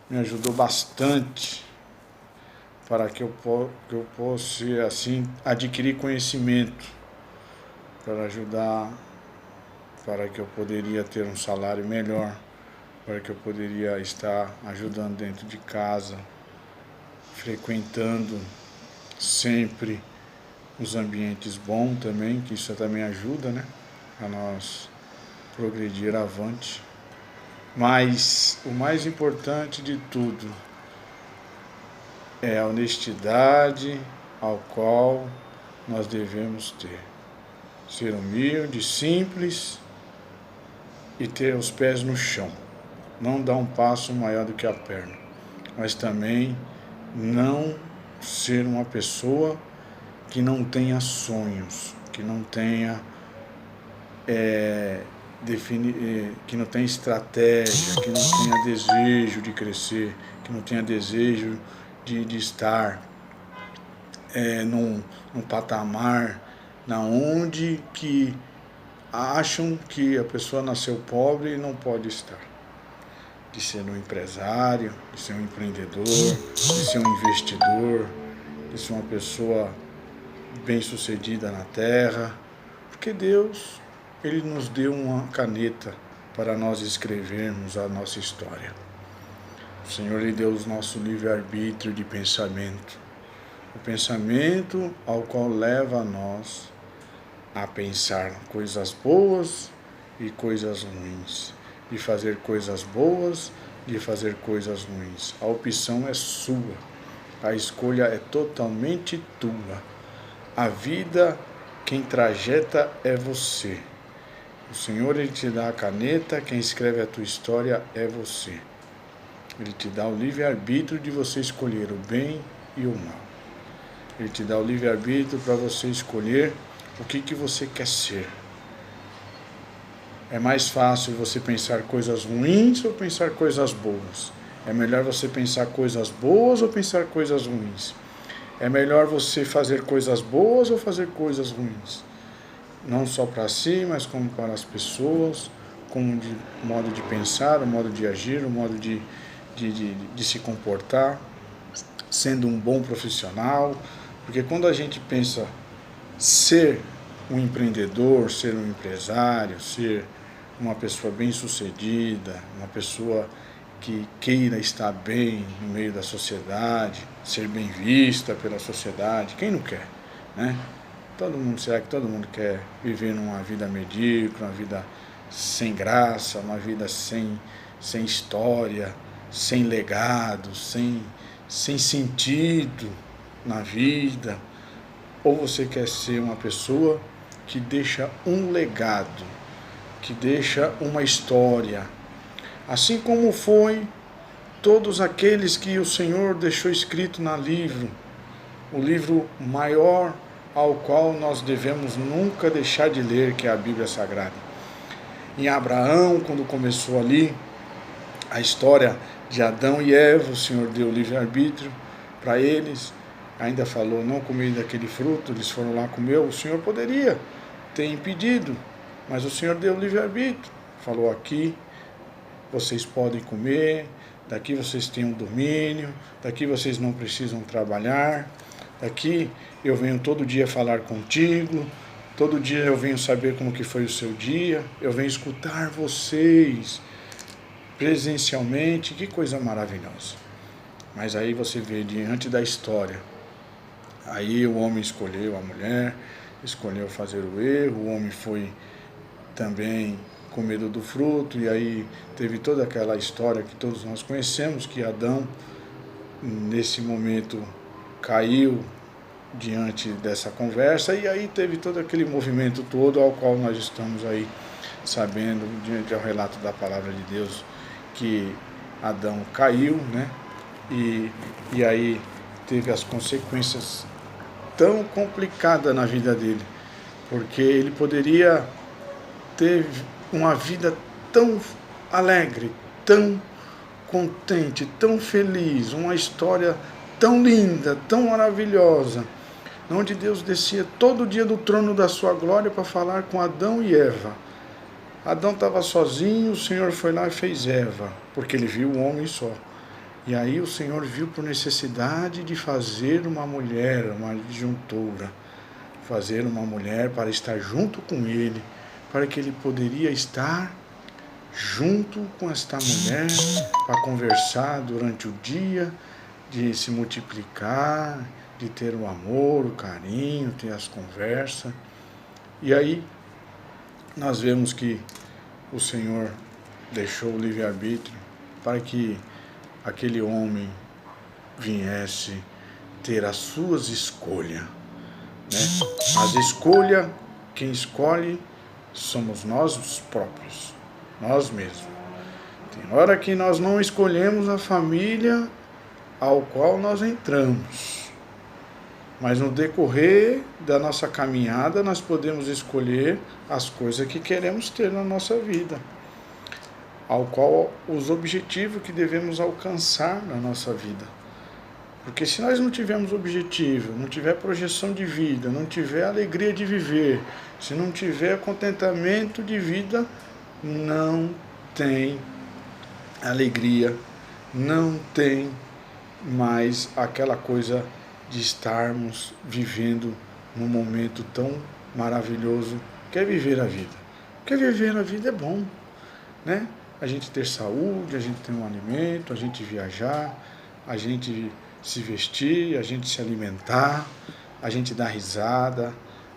me ajudou bastante para que eu possa, assim, adquirir conhecimento para ajudar, para que eu poderia ter um salário melhor, para que eu poderia estar ajudando dentro de casa, frequentando sempre os ambientes bons também, que isso também ajuda, né, a nós progredir avante. Mas o mais importante de tudo é a honestidade ao qual nós devemos ter. Ser humilde, simples e ter os pés no chão. Não dar um passo maior do que a perna, mas também não ser uma pessoa que não tenha sonhos, que não tenha que não tenha estratégia, que não tenha desejo de crescer, que não tenha desejo de estar num patamar na onde que acham que a pessoa nasceu pobre e não pode estar. De ser um empresário, de ser um empreendedor, de ser um investidor, de ser uma pessoa bem-sucedida na terra, porque Deus, Ele nos deu uma caneta para nós escrevermos a nossa história. O Senhor lhe deu o nosso livre-arbítrio de pensamento, o pensamento ao qual leva a nós a pensar coisas boas e coisas ruins, de fazer coisas boas, de fazer coisas ruins. A opção é sua, a escolha é totalmente tua. A vida, quem trajeta é você. O Senhor, Ele te dá a caneta, quem escreve a tua história é você. Ele te dá o livre-arbítrio de você escolher o bem e o mal. Ele te dá o livre-arbítrio para você escolher o que você quer ser. É mais fácil você pensar coisas ruins ou pensar coisas boas? É melhor você pensar coisas boas ou pensar coisas ruins? É melhor você fazer coisas boas ou fazer coisas ruins? Não só para si, mas como para as pessoas, como de modo de pensar, o modo de agir, o modo de se comportar, sendo um bom profissional. Porque quando a gente pensa ser um empreendedor, ser um empresário, ser uma pessoa bem-sucedida, uma pessoa que queira estar bem no meio da sociedade, ser bem vista pela sociedade, quem não quer, né? Será que todo mundo quer viver numa vida medíocre, uma vida sem graça, uma vida sem história, sem legado, sem sentido na vida? Ou você quer ser uma pessoa que deixa um legado, que deixa uma história, assim como foi todos aqueles que o Senhor deixou escrito no livro, o livro maior ao qual nós devemos nunca deixar de ler, que é a Bíblia Sagrada. Em Abraão, quando começou ali a história de Adão e Eva, o Senhor deu livre-arbítrio para eles, ainda falou, não comer daquele fruto, eles foram lá comer, o Senhor poderia ter impedido, mas o Senhor deu livre-arbítrio, falou aqui, vocês podem comer, daqui vocês têm um domínio, daqui vocês não precisam trabalhar, daqui eu venho todo dia falar contigo, todo dia eu venho saber como que foi o seu dia, eu venho escutar vocês presencialmente, que coisa maravilhosa. Mas aí você vê diante da história, aí o homem escolheu a mulher, escolheu fazer o erro, o homem foi também com medo do fruto, e aí teve toda aquela história que todos nós conhecemos, que Adão, nesse momento, caiu diante dessa conversa, e aí teve todo aquele movimento todo ao qual nós estamos aí sabendo, diante do relato da palavra de Deus, que Adão caiu, né? E aí teve as consequências tão complicadas na vida dele, porque ele poderia ter uma vida tão alegre, tão contente, tão feliz, uma história tão linda, tão maravilhosa, onde Deus descia todo dia do trono da sua glória para falar com Adão e Eva. Adão estava sozinho, o Senhor foi lá e fez Eva, porque ele viu o homem só. E aí o Senhor viu por necessidade de fazer uma mulher, uma disjuntora, fazer uma mulher para estar junto com ele, para que ele poderia estar junto com esta mulher para conversar durante o dia, de se multiplicar, de ter o amor, o carinho, ter as conversas. E aí nós vemos que o Senhor deixou o livre-arbítrio para que aquele homem viesse ter as suas escolhas. Né? As escolhas, quem escolhe somos nós próprios, nós mesmos. Tem hora que nós não escolhemos a família ao qual nós entramos, mas no decorrer da nossa caminhada nós podemos escolher as coisas que queremos ter na nossa vida, ao qual os objetivos que devemos alcançar na nossa vida. Porque se nós não tivermos objetivo, não tiver projeção de vida, não tiver alegria de viver, se não tiver contentamento de vida, não tem alegria, não tem mais aquela coisa de estarmos vivendo num momento tão maravilhoso que é viver a vida. Porque viver a vida é bom, né? A gente ter saúde, a gente ter um alimento, a gente viajar, a gente se vestir, a gente se alimentar, a gente dar risada,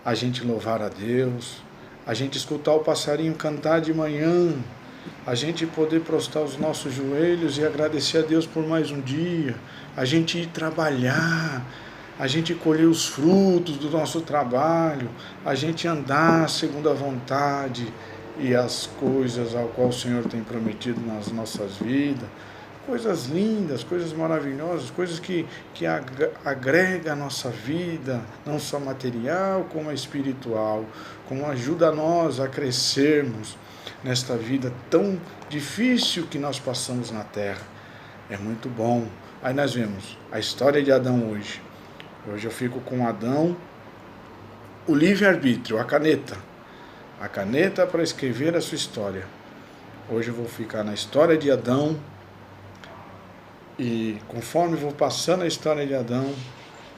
a gente louvar a Deus, a gente escutar o passarinho cantar de manhã, a gente poder prostrar os nossos joelhos e agradecer a Deus por mais um dia, a gente ir trabalhar, a gente colher os frutos do nosso trabalho, a gente andar segundo a vontade e as coisas ao qual o Senhor tem prometido nas nossas vidas. Coisas lindas, coisas maravilhosas, coisas que agregam a nossa vida, não só material, como espiritual, como ajuda a nós a crescermos nesta vida tão difícil que nós passamos na Terra. É muito bom. Aí nós vemos a história de Adão hoje. Hoje eu fico com Adão, o livre-arbítrio, a caneta. A caneta para escrever a sua história. Hoje eu vou ficar na história de Adão. E conforme vou passando a história de Adão,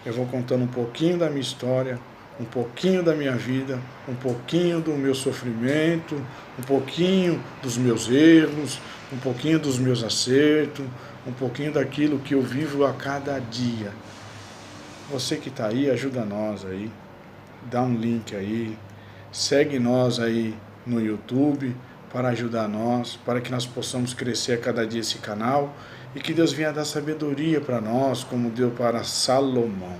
eu vou contando um pouquinho da minha história, um pouquinho da minha vida, um pouquinho do meu sofrimento, um pouquinho dos meus erros, um pouquinho dos meus acertos, um pouquinho daquilo que eu vivo a cada dia. Você que está aí, ajuda nós aí, dá um link aí, segue nós aí no YouTube para ajudar nós, para que nós possamos crescer a cada dia esse canal e que Deus venha dar sabedoria para nós, como deu para Salomão.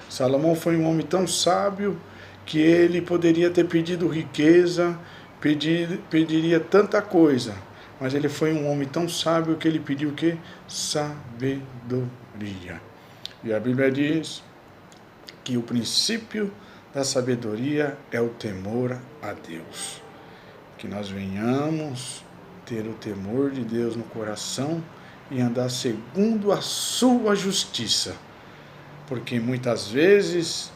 Salomão foi um homem tão sábio que ele poderia ter pedido riqueza, pediria tanta coisa, mas ele foi um homem tão sábio que ele pediu o quê? Sabedoria. E a Bíblia diz que o princípio da sabedoria é o temor a Deus. Que nós venhamos ter o temor de Deus no coração e andar segundo a sua justiça. Porque muitas vezes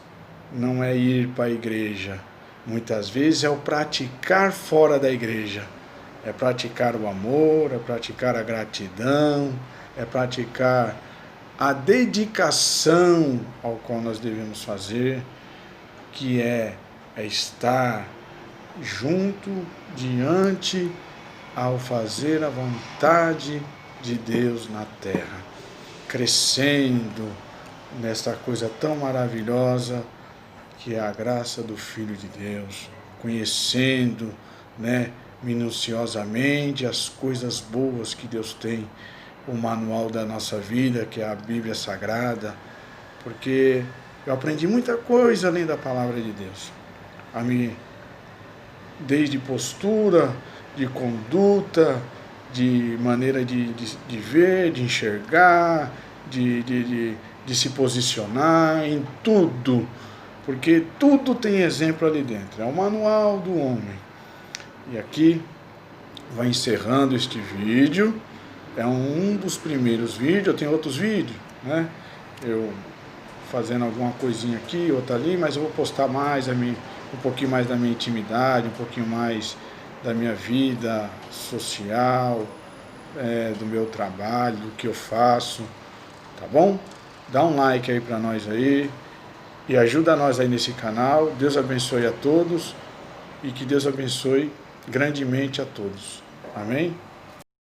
não é ir para a igreja, muitas vezes é o praticar fora da igreja. É praticar o amor, é praticar a gratidão, é praticar a dedicação ao qual nós devemos fazer, que é estar junto, diante, ao fazer a vontade de Deus na terra, crescendo nesta coisa tão maravilhosa que é a graça do Filho de Deus, conhecendo, minuciosamente as coisas boas que Deus tem, o manual da nossa vida, que é a Bíblia Sagrada, porque eu aprendi muita coisa além da palavra de Deus, desde postura, de conduta, de maneira de ver, de enxergar, de se posicionar em tudo, porque tudo tem exemplo ali dentro, é o manual do homem. E aqui vai encerrando este vídeo, é um dos primeiros vídeos, eu tenho outros vídeos, eu fazendo alguma coisinha aqui, outra ali, mas eu vou postar mais um pouquinho mais da minha intimidade, um pouquinho mais da minha vida social, do meu trabalho, do que eu faço, tá bom? Dá um like aí para nós aí e ajuda nós aí nesse canal. Deus abençoe a todos e que Deus abençoe grandemente a todos. Amém?